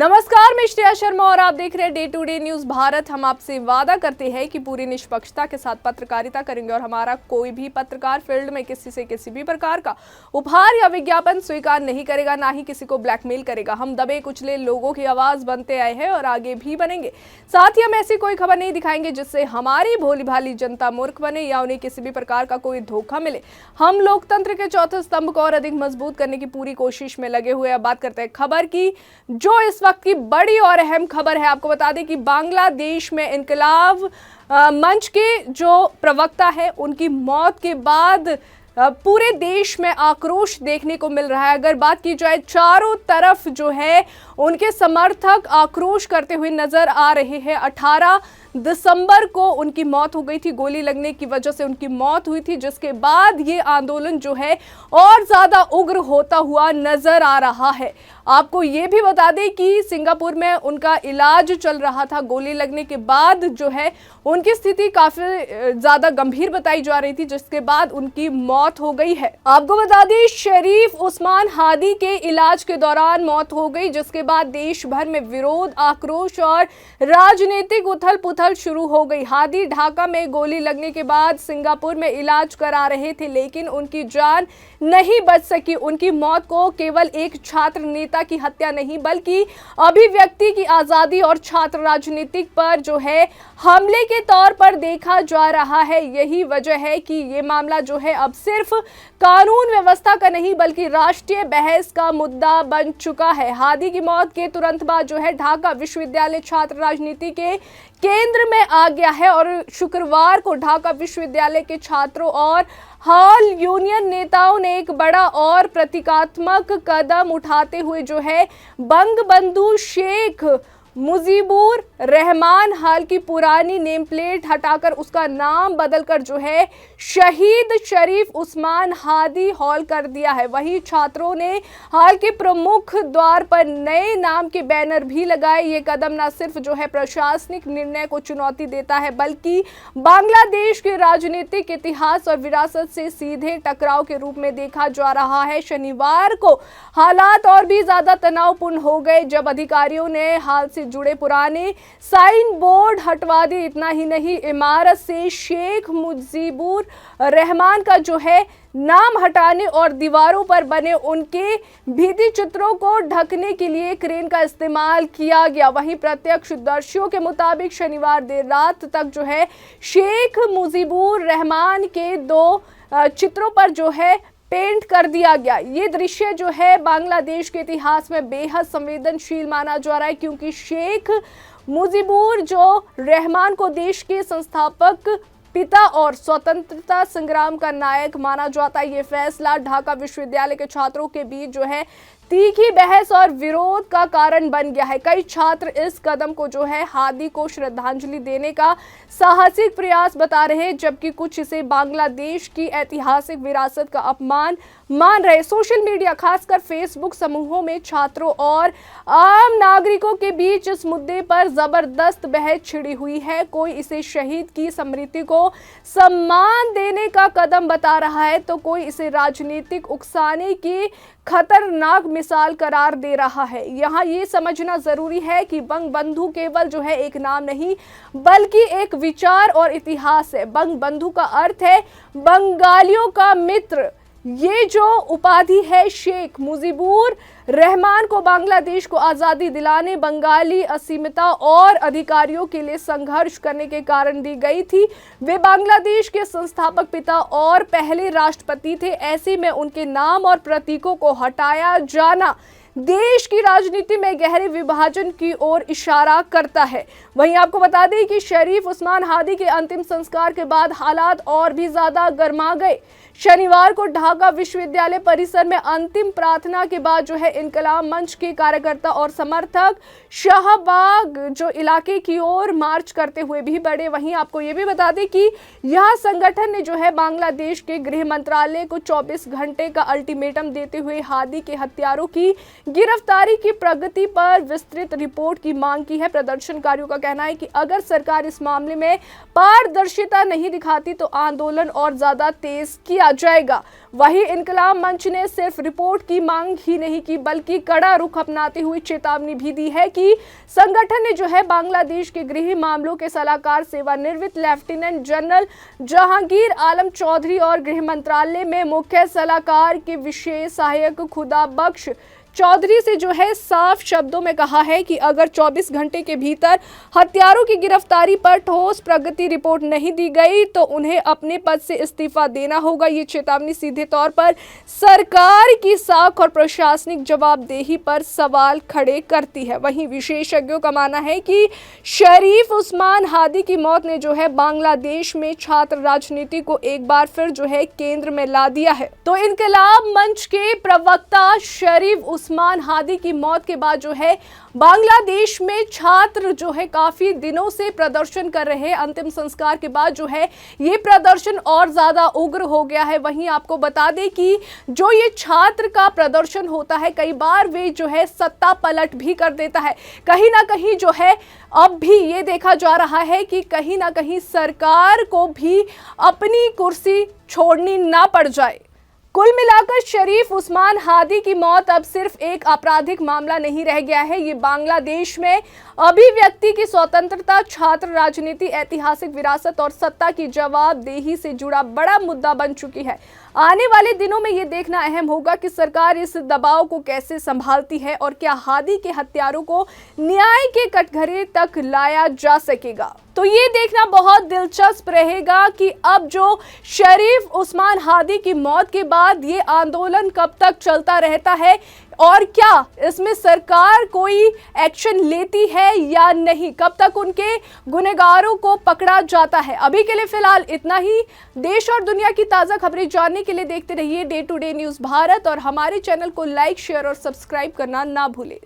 नमस्कार, मैं श्रेया शर्मा और आप देख रहे हैं day to day news Bharat. हम आपसे वादा करते हैं कि पूरी निष्पक्षता के साथ पत्रकारिता करेंगे और हमारा कोई भी पत्रकार फील्ड में किसी से किसी भी प्रकार का उपहार या विज्ञापन स्वीकार नहीं करेगा, ना ही किसी को ब्लैकमेल करेगा। हम दबे कुचले लोगों की आवाज बनते आए हैं और आगे भी बनेंगे। साथ ही हम ऐसी कोई खबर नहीं दिखाएंगे जिससे हमारी भोली भाली जनता मूर्ख बने या उन्हें किसी भी प्रकार का कोई धोखा मिले। हम लोकतंत्र के चौथे स्तंभ को और अधिक मजबूत करने की पूरी कोशिश में लगे हुए। अब बात करते हैं खबर की, जो इस वक्त की बड़ी और अहम खबर है। आपको बता दें कि बांग्लादेश में इनकलाब मंच के जो प्रवक्ता है, उनकी मौत के बाद पूरे देश में आक्रोश देखने को मिल रहा है। अगर बात की जाए, चारों तरफ जो है उनके समर्थक आक्रोश करते हुए नजर आ रहे हैं। 18 दिसंबर को उनकी मौत हो गई थी, गोली लगने की वजह से उनकी मौत हुई थी, जिसके बाद ये आंदोलन जो है और ज्यादा उग्र होता हुआ नजर आ रहा है। आपको ये भी बता दें कि सिंगापुर में उनका इलाज चल रहा था। गोली लगने के बाद जो है उनकी स्थिति काफी ज्यादा गंभीर बताई जा रही थी, जिसके बाद उनकी मौत हो गई है। आपको बता दें, शरीफ उस्मान हादी के इलाज के दौरान मौत हो गई, जिसके बाद देश भर में विरोध, आक्रोश और राजनीतिक उथल पुथल शुरू हो गई। हादी ढाका में गोली लगने के बाद सिंगापुर में इलाज करा रहे थे, लेकिन उनकी जान नहीं बच सकी। उनकी मौत को केवल एक छात्र नेता की हत्या नहीं, बल्कि अभिव्यक्ति की आजादी और छात्र राजनीति पर जो है हमले के तौर पर देखा जा रहा है। यही वजह है कि ये मामला जो है अब सिर्फ कानून व्यवस्था का नहीं, बल्कि राष्ट्रीय बहस का मुद्दा बन चुका है। हादी की मौत के तुरंत बाद जो है ढाका विश्वविद्यालय छात्र राजनीति के केंद्र में आ गया है और शुक्रवार को ढाका विश्वविद्यालय के छात्रों और हॉल यूनियन नेताओं ने एक बड़ा और प्रतीकात्मक कदम उठाते हुए जो है बंगबंधु शेख मुजीबुर रहमान हॉल की पुरानी नेम प्लेट हटाकर उसका नाम बदलकर जो है शहीद शरीफ उस्मान हादी हॉल कर दिया है। वहीं छात्रों ने हॉल के प्रमुख द्वार पर नए नाम के बैनर भी लगाए। ये कदम न सिर्फ जो है प्रशासनिक निर्णय को चुनौती देता है, बल्कि बांग्लादेश के राजनीतिक इतिहास और विरासत से सीधे टकराव के रूप में देखा जा रहा है। शनिवार को हालात और भी ज्यादा तनावपूर्ण हो गए जब अधिकारियों ने हाल से जुड़े पुराने साइन बोर्ड हटवा दिए। इतना ही नहीं, इमारत से शेख मुजीबुर रहमान का जो है नाम हटाने और दीवारों पर बने उनके भित्ति चित्रों को ढकने के लिए क्रेन का इस्तेमाल किया गया। वहीं प्रत्यक्षदर्शियों के मुताबिक शनिवार देर रात तक जो है शेख मुजीबुर रहमान के 2 चित्रों पर जो है पेंट कर दिया गया। ये दृश्य जो है बांग्लादेश के इतिहास में बेहद संवेदनशील माना जा रहा है, क्योंकि शेख मुजीबुर जो रहमान को देश के संस्थापक पिता और स्वतंत्रता संग्राम का नायक माना जाता है। ये फैसला ढाका विश्वविद्यालय के छात्रों के बीच जो है तीखी बहस और विरोध का कारण बन गया है। कई छात्र इस कदम को जो है हादी को श्रद्धांजलि देने का साहसिक प्रयास बता रहे हैं, जबकि कुछ इसे बांग्लादेश की ऐतिहासिक विरासत का अपमान मान रहे। सोशल मीडिया, खासकर फेसबुक समूहों में छात्रों और आम नागरिकों के बीच इस मुद्दे पर जबरदस्त बहस छिड़ी हुई है। कोई इसे शहीद की स्मृति को सम्मान देने का कदम बता रहा है, तो कोई इसे राजनीतिक उकसाने की खतरनाक मिसाल करार दे रहा है। यहाँ ये समझना जरूरी है कि बंगबंधु केवल जो है एक नाम नहीं, बल्कि एक विचार और इतिहास है। बंगबंधु का अर्थ है बंगालियों का मित्र। ये जो उपाधि है शेख मुजीबुर रहमान को बांग्लादेश को आज़ादी दिलाने, बंगाली अस्मिता और अधिकारियों के लिए संघर्ष करने के कारण दी गई थी। वे बांग्लादेश के संस्थापक पिता और पहले राष्ट्रपति थे। ऐसे में उनके नाम और प्रतीकों को हटाया जाना देश की राजनीति में गहरे विभाजन की ओर इशारा करता है। वहीं आपको बता दें कि शरीफ उस्मान हादी के अंतिम संस्कार के बाद हालात और भी ज्यादा गर्मा गए। शनिवार को ढाका विश्वविद्यालय परिसर में अंतिम प्रार्थना के बाद जो है इनकलाब मंच के कार्यकर्ता और समर्थक शाहबाग जो इलाके की ओर मार्च करते हुए भी बढ़े। वहीं आपको ये भी बता दें कि यह संगठन ने जो है बांग्लादेश के गृह मंत्रालय को 24 घंटे का अल्टीमेटम देते हुए हादी के हत्यारों की गिरफ्तारी की प्रगति पर विस्तृत रिपोर्ट की मांग की है। प्रदर्शनकारियों का कहना है कि अगर सरकार इस मामले में पारदर्शिता नहीं दिखाती तो आंदोलन और ज्यादा तेज किया जाएगा। वहीं इनकलाब मंच ने सिर्फ रिपोर्ट की मांग ही नहीं की बल्कि कड़ा रुख अपनाते हुए चेतावनी भी दी है कि संगठन ने जो है बांग्लादेश के गृह मामलों के सलाहकार सेवानिवृत्त लेफ्टिनेंट जनरल जहांगीर आलम चौधरी और गृह मंत्रालय में मुख्य सलाहकार के विशेष सहायक खुदा बख्श चौधरी से जो है साफ शब्दों में कहा है कि अगर 24 घंटे के भीतर हत्यारों की गिरफ्तारी पर ठोस प्रगति रिपोर्ट नहीं दी गई तो उन्हें अपने पद से इस्तीफा देना होगा। ये चेतावनी सीधे तौर पर सरकार की साख और प्रशासनिक जवाबदेही पर सवाल खड़े करती है। वहीं विशेषज्ञों का मानना है कि शरीफ उस्मान हादी की मौत ने जो है बांग्लादेश में छात्र राजनीति को एक बार फिर जो है केंद्र में ला दिया है। तो इनकलाब मंच के प्रवक्ता शरीफ उस्मान हादी की मौत के बाद जो है बांग्लादेश में छात्र जो है काफी दिनों से प्रदर्शन कर रहे हैं। अंतिम संस्कार के बाद जो है ये प्रदर्शन और ज्यादा उग्र हो गया है। वहीं आपको बता दें कि जो ये छात्र का प्रदर्शन होता है कई बार वे जो है सत्ता पलट भी कर देता है। कहीं ना कहीं जो है अब भी ये देखा जा रहा है कि कहीं ना कहीं सरकार को भी अपनी कुर्सी छोड़नी ना पड़ जाए। कुल मिलाकर शरीफ उस्मान हादी की मौत अब सिर्फ एक आपराधिक मामला नहीं रह गया है। ये बांग्लादेश में अभिव्यक्ति की स्वतंत्रता, छात्र राजनीति, ऐतिहासिक विरासत और सत्ता की जवाबदेही से जुड़ा बड़ा मुद्दा बन चुकी है। आने वाले दिनों में ये देखना अहम होगा कि सरकार इस दबाव को कैसे संभालती है और क्या हादी के हत्यारों को न्याय के कटघरे तक लाया जा सकेगा। तो ये देखना बहुत दिलचस्प रहेगा कि अब जो शरीफ उस्मान हादी की मौत के बाद ये आंदोलन कब तक चलता रहता है और क्या इसमें सरकार कोई एक्शन लेती है या नहीं, कब तक उनके गुनहगारों को पकड़ा जाता है। अभी के लिए फिलहाल इतना ही। देश और दुनिया की ताज़ा खबरें जानने के लिए देखते रहिए day to day news Bharat और हमारे चैनल को लाइक, शेयर और सब्सक्राइब करना ना भूलें।